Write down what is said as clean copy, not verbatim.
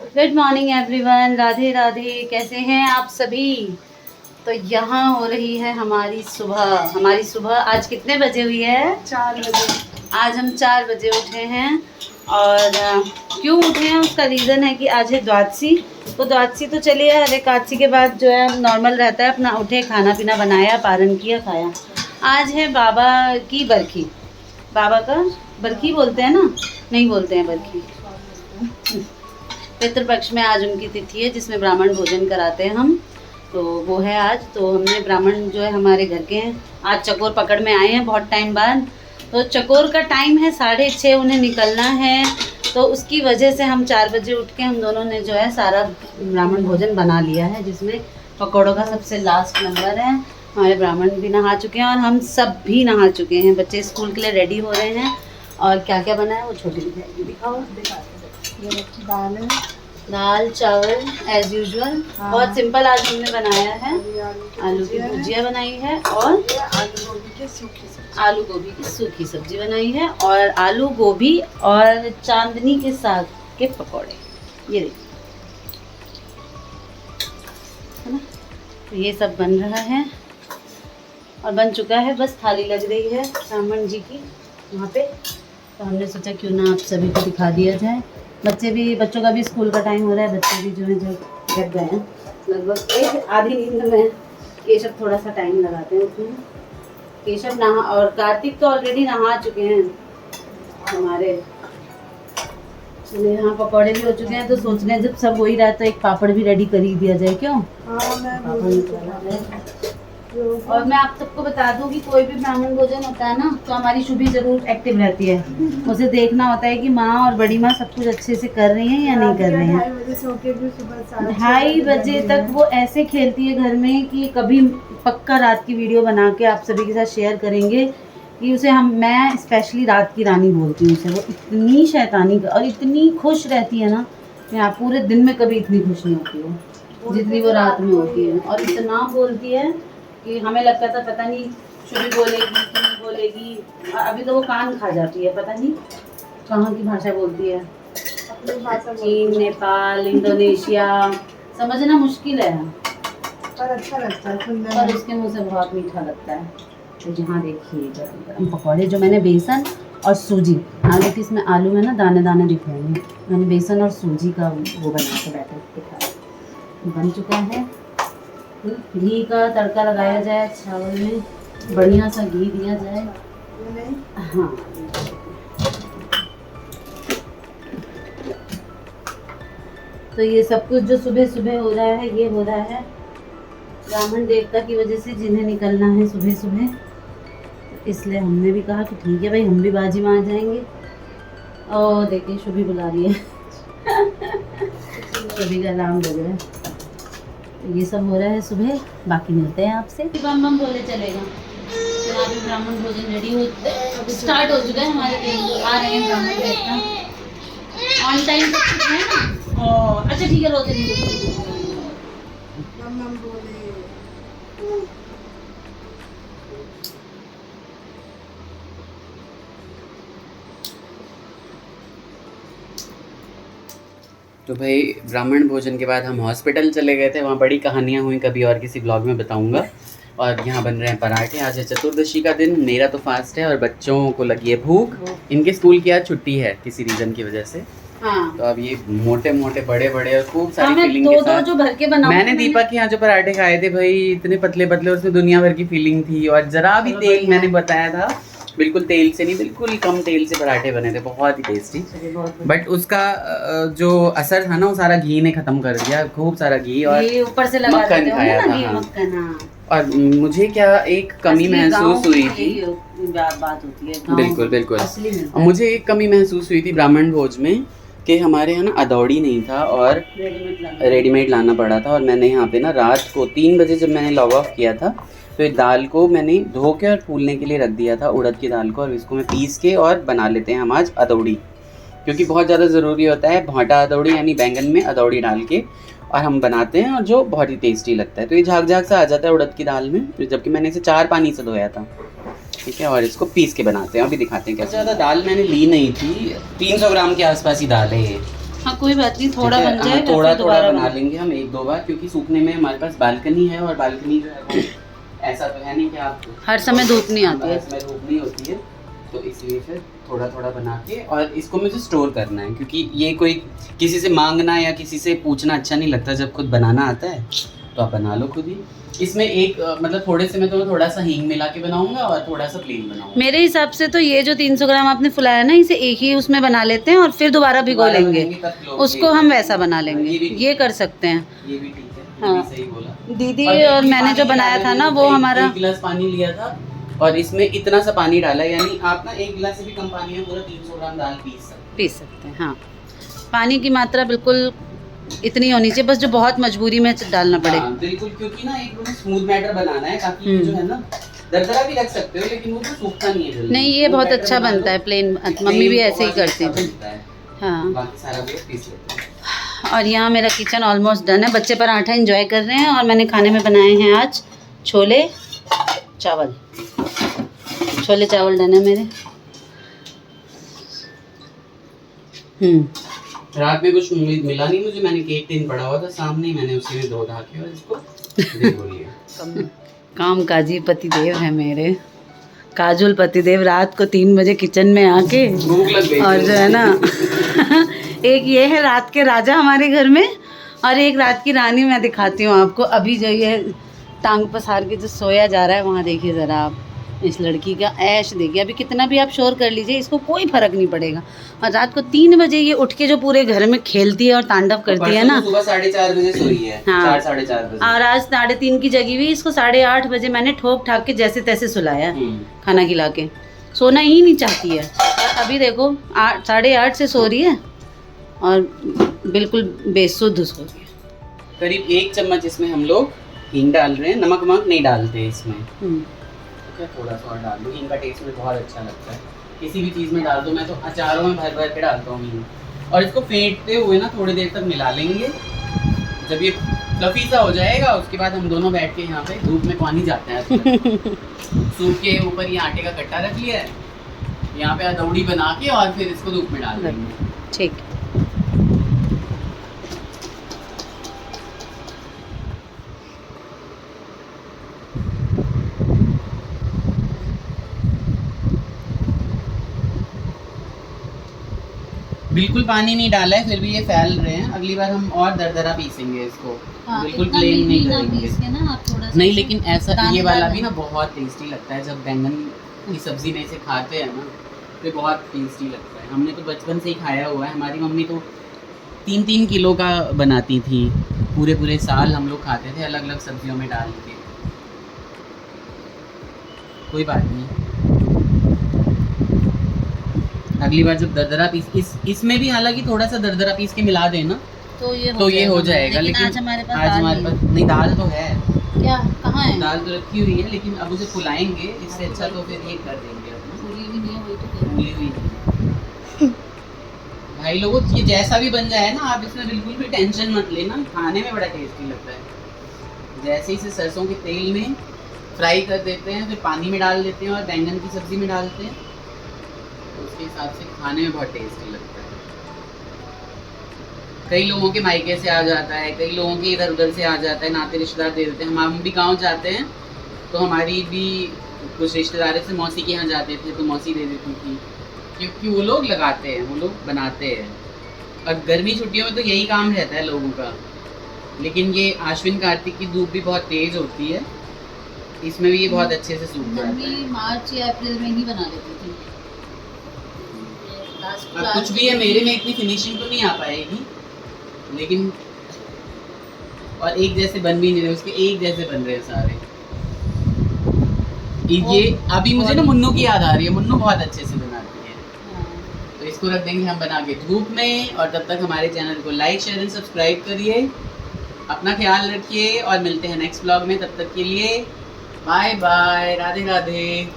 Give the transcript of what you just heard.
Good morning everyone, Radhe Radhe. कैसे हैं आप सभी? तो यहाँ हो रही है हमारी सुबह। आज कितने बजे हुई है? 4 बजे। आज हम 4 बजे उठे हैं। और क्यों उठे हैं उसका रीज़न है कि आज है द्वादशी। तो द्वादशी तो चलिए, हर एकादशी के बाद जो है नॉर्मल रहता है, अपना उठे, खाना पीना बनाया, पारण किया, खाया। आज है बाबा की बरखी। बाबा का बरखी बोलते हैं ना? नहीं बोलते हैं बरखी। पितृपक्ष में आज उनकी तिथि है जिसमें ब्राह्मण भोजन कराते हैं हम। तो वो है आज। तो हमने ब्राह्मण जो है हमारे घर के हैं, आज चकोर पकड़ में आए हैं बहुत टाइम बाद। तो चकोर का टाइम है 6:30, उन्हें निकलना है। तो उसकी वजह से हम 4 बजे उठ के हम दोनों ने जो है सारा ब्राह्मण भोजन बना लिया है, जिसमें पकौड़ों का सबसे लास्ट नंबर है। हमारे ब्राह्मण भी नहा चुके हैं और हम सब भी नहा चुके हैं। बच्चे स्कूल के लिए रेडी हो रहे हैं। और क्या क्या बना है वो छोटी दिखाएगी, दिखाओ। दाल चावल एज यूजुअल, बहुत सिंपल आज हमने बनाया है। आलू की भुजिया बनाई है और आलू गोभी की सूखी सब्जी बनाई है और आलू गोभी और चांदनी के साग के पकौड़े। ये देखिए, है ना? तो ये सब बन रहा है और बन चुका है। बस थाली लग रही है ब्राह्मण जी की वहाँ पे। तो हमने सोचा क्यों ना आप सभी को दिखा दिया जाए। बच्चों का भी स्कूल का टाइम हो रहा है। बच्चे भी जो है जग गए हैं, लगभग एक आधी नींद में। केशव थोड़ा सा टाइम लगाते हैं उसमें। केशव नहा और कार्तिक तो ऑलरेडी नहा चुके हैं हमारे। यहाँ पकौड़े भी हो चुके हैं। तो सोच रहे हैं जब सब हो ही रहा है तो एक पापड़ भी रेडी कर ही दिया जाए, क्यों? और मैं आप सबको बता दूं कि कोई भी ब्राह्मण भोजन होता है ना, तो हमारी शुभी जरूर एक्टिव रहती है। उसे देखना होता है कि माँ और बड़ी माँ सब कुछ अच्छे से कर रही हैं या नहीं कर रही हैं। 2:30 बजे तक वो ऐसे खेलती है घर में कि कभी पक्का रात की वीडियो बना के आप सभी के साथ शेयर करेंगे कि उसे मैं स्पेशली रात की रानी बोलती हूँ उसे। वो इतनी शैतानी और इतनी खुश रहती है ना, मैं पूरे दिन में कभी इतनी खुश नहीं होती वो जितनी वो रात में होती है। और इतना बोलती है कि हमें लगता था पता नहीं शुभी बोलेगी कि नहीं बोलेगी। अभी तो वो कान खा जाती है, पता नहीं कहाँ की भाषा बोलती है। चीन, नेपाल, इंडोनेशिया, समझना मुश्किल है पर अच्छा लगता है सुनने में। और उसके मुंह से बहुत मीठा लगता है। तो यहाँ देखिए गरम गरम पकौड़े जो मैंने बेसन और सूजी, आलू की इसमें आलू में ना दाने दाने दिख रहे हैं, मैंने बेसन और सूजी का वो बना के बैटर दिखाया। बन चुका है। घी का तड़का लगाया जाए चावल में, बढ़िया सा घी दिया जाए। हाँ, तो ये सब कुछ जो सुबह सुबह हो रहा है, ये हो रहा है ब्राह्मण देवता की वजह से, जिन्हें निकलना है सुबह सुबह। तो इसलिए हमने भी कहा कि ठीक है भाई, हम भी बाजी में आ जाएंगे। और देखिए शुभी बुला रही है शुभी का नाम लग रहा है। ये सब हो रहा है सुबह। बाकी मिलते हैं आपसे। बम बम बोले चलेगा। तो यहाँ पे ब्राह्मण भोजन रेडी हो स्टार्ट हो चुका है हमारे लिए। आ रहे हैं ब्राह्मण देवता ऑन टाइम सब कुछ है ना। और अच्छा ठीक है, रोते नहीं। तो भाई ब्राह्मण भोजन के बाद हम हॉस्पिटल चले गए थे। वहाँ बड़ी कहानियाँ हुई, कभी और किसी ब्लॉग में बताऊँगा। और यहाँ बन रहे हैं पराठे। आज है चतुर्दशी का दिन, मेरा तो फास्ट है और बच्चों को लगी है भूख। इनके स्कूल की आज छुट्टी है किसी रीज़न की वजह से। हाँ। तो अब ये मोटे मोटे बड़े बड़े और खूब सारी फीलिंग दो के साथ जो भर के बनाऊं। मैंने दीपक के यहाँ जो पराठे खाए थे भाई, इतने पतले पतले, उसमें दुनिया भर की फीलिंग थी। और जरा भी तेल, मैंने बताया था बिल्कुल तेल से नहीं, बिल्कुल कम तेल से पराठे बने थे, बहुत ही टेस्टी। बट उसका जो असर था ना, वो सारा घी ने खत्म कर दिया। खूब सारा घी और ऊपर से लगा मक्खन खाया था। हाँ। और मुझे क्या एक कमी महसूस हुई थी, बात होती है बिल्कुल बिल्कुल, मुझे एक कमी महसूस हुई थी ब्राह्मण भोज में कि हमारे यहाँ ना अदौड़ी नहीं था और रेडीमेड लाना पड़ा था। और मैंने यहाँ पे ना रात को 3 बजे जब मैंने लॉग ऑफ किया था, तो इस दाल को मैंने धो के और फूलने के लिए रख दिया था, उड़द की दाल को। और इसको मैं पीस के और बना लेते हैं हम आज अदौड़ी, क्योंकि बहुत ज़्यादा ज़रूरी होता है भाटा अदौड़ी, यानी बैंगन में अदौड़ी डाल के और हम बनाते हैं, और जो बहुत ही टेस्टी लगता है। तो ये झाग झाग सा आ जाता है उड़द की दाल में, जबकि मैंने इसे 4 पानी से धोया था। ठीक है, और इसको पीस के बनाते हैं। अभी दिखाते हैं कैसे। ज़्यादा दाल मैंने ली नहीं थी, 300 ग्राम के आसपास ही दाल है ये। हाँ कोई बात नहीं, थोड़ा ठीक है? बन जाएगा हाँ, थोड़ा फिर थोड़ा दोबारा बना लेंगे हम 1-2 बार, क्योंकि सूखने में हमारे पास बालकनी है और बालकनी जो है वो ऐसा तो है नहीं कि आप हर समय धूप नहीं आती है। हर समय धूप नहीं होती है, तो इसलिए फिर थोड़ा थोड़ा बना के, और इसको मुझे स्टोर करना है, क्योंकि ये कोई किसी से मांगना या किसी से पूछना अच्छा नहीं लगता। जब खुद बनाना आता है तो आप बना लो खुद ही। इसमें एक मतलब थोड़े से मैं तो थोड़ा सा हींग मिला के बनाऊंगा और थोड़ा सा प्लेन बनाऊंगा। मेरे हिसाब से तो ये जो 300 ग्राम आपने फुलाया ना, इसे एक ही उसमें बना लेते हैं और फिर दोबारा भिगो दोबारा लेंगे, बनाएंगे तब लोग उसको हम वैसा बना लेंगे। ये भी ये कर सकते हैं। ये भी ठीक है, ये हाँ। भी सही बोला। दीदी और और देखिए, मैंने जो पानी बनाया डाला था ना मैंने, वो एक हमारा गिलास पानी लिया था और इसमें इतना सा पानी डाला, यानी आप ना 1 गिलास से भी कम पानी में पूरा 300 ग्राम दाल पीस सकते हैं। हाँ, पानी की मात्रा बिल्कुल इतनी होनी चाहिए, बस जो बहुत मजबूरी में डालना पड़े। हाँ, बिल्कुल, क्योंकि ना एक स्मूथ बैटर बनाना है, ताकि ये जो है ना दरदरा भी रख सकते हो, लेकिन वो तो सूखता नहीं है जल्दी। नहीं, ये Smooth बहुत batter अच्छा बना बनता लो, है प्लेन, plain मम्मी भी ऐसे ही बहुत करती अच्छा थी। बनता है। हाँ, बाकी सारा वो पीस लेते हैं। और यहाँ मेरा किचन ऑलमोस्ट डन है। बच्चे पराठा एंजॉय कर रहे हैं और मैंने खाने में बनाए हैं आज छोले चावल। छोले चावल डन है मेरे। रात में कुछ मिला नहीं मुझे, मैंने केक टिन पड़ा हुआ था सामने ही, मैंने उसी में धो धा के और इसको भिगो लिया। काम काजी पतिदेव है मेरे, काजुल पतिदेव। रात को 3 बजे किचन में आके भूख लग गई और थी। जो है ना एक ये है रात के राजा हमारे घर में, और एक रात की रानी मैं दिखाती हूँ आपको। अभी जो ये टांग पसार के जो सोया जा रहा है वहाँ देखिए ज़रा आप, इस लड़की का ऐश देखिए। अभी कितना भी आप शोर कर लीजिए, इसको कोई फर्क नहीं पड़ेगा। और रात को 3 बजे ये उठ के जो पूरे घर में खेलती है और तांडव करती है ना। सुबह 4:30 बजे सोई है। हाँ। 4-4:30 बजे। और आज 3:30 की जगी हुई, इसको 8:30 बजे मैंने ठोक ठाक के जैसे तैसे सुलाया, खाना खिला के। सोना ही नहीं चाहती है, और अभी देखो 8:30 से सो रही है और बिल्कुल बेसुध सो रही है। करीब 1 चम्मच इसमें हम लोग हींग डाल रहे हैं, नमक नहीं डालते इसमें। थोड़ा सा और डाल दो, हींग का टेस्ट में बहुत अच्छा लगता है, किसी भी चीज़ में डाल दो। मैं तो अचारों में भर भर के डालता हूँ हींग। और इसको फेंटते हुए ना थोड़ी देर तक मिला लेंगे। जब ये फ्लफी सा हो जाएगा उसके बाद हम दोनों बैठ के यहाँ पे धूप में पानी जाते हैं। सूप के ऊपर ये आटे का कट्टा रख लिया है, यहाँ पे अदौड़ी बना के और फिर इसको धूप में डाल देंगे। ठीक। बिल्कुल पानी नहीं डाला है, फिर भी ये फैल रहे हैं। अगली बार हम और दरदरा पीसेंगे इसको, बिल्कुल प्लेन नहीं करेंगे। नहीं, लेकिन ऐसा ये वाला भी ना बहुत टेस्टी लगता है। जब बैंगन की सब्जी में इसे खाते हैं ना तो बहुत टेस्टी लगता है। हमने तो बचपन से ही खाया हुआ है। हमारी मम्मी तो 3-3 किलो का बनाती थी, पूरे साल हम लोग खाते थे अलग अलग सब्जियों में डाल के। कोई बात नहीं, अगली बार जब दरदरा पीस इसमें भी हालांकि थोड़ा सा दरदरा पीस के मिला देना तो ये हो जाएगा। लेकिन आज हमारे पास नहीं, दाल तो है। क्या, कहाँ है? दाल तो रखी हुई है, लेकिन अब उसे फुलाएंगे। इससे अच्छा तो फिर ये कर देंगे अपना। फूली हुई भाई लोगों, ये जैसा भी बन जाए ना, आप इसमें बिल्कुल भी टेंशन मत लेना, खाने में बड़ा टेस्टी लगता है। जैसे इसे सरसों के तेल में फ्राई कर देते हैं, फिर पानी में डाल देते हैं और बैंगन की सब्जी में डालते हैं, तो उसके हिसाब से खाने में बहुत टेस्टी लगता है। कई लोगों के मायके से आ जाता है, कई लोगों के इधर उधर से आ जाता है, नाते रिश्तेदार दे देते हैं। हम भी गांव जाते हैं तो हमारी भी कुछ रिश्तेदार से मौसी के यहाँ जाते थे तो मौसी दे देती थी, क्योंकि वो लोग लगाते हैं, वो लोग बनाते हैं। और गर्मी छुट्टियों में तो यही काम रहता है लोगों का। लेकिन ये आश्विन कार्तिक की धूप भी बहुत तेज होती है, इसमें भी ये बहुत अच्छे से सूख जाता है। मार्च या अप्रैल में ही बना लेती थी। अब कुछ भी है, मेरे में इतनी फिनिशिंग तो नहीं आ पाएगी, लेकिन और एक जैसे बन भी नहीं रहे, उसके एक जैसे बन रहे हैं सारे। ये अभी मुझे ना मुन्नू की याद आ रही है, मुन्नू बहुत अच्छे से बनाती है। तो इसको रख देंगे हम बना के धूप में, और तब तक हमारे चैनल को लाइक शेयर एंड सब्सक्राइब करिए। अपना ख्याल रखिए और मिलते हैं नेक्स्ट ब्लॉग में। तब तक के लिए बाय बाय, राधे राधे।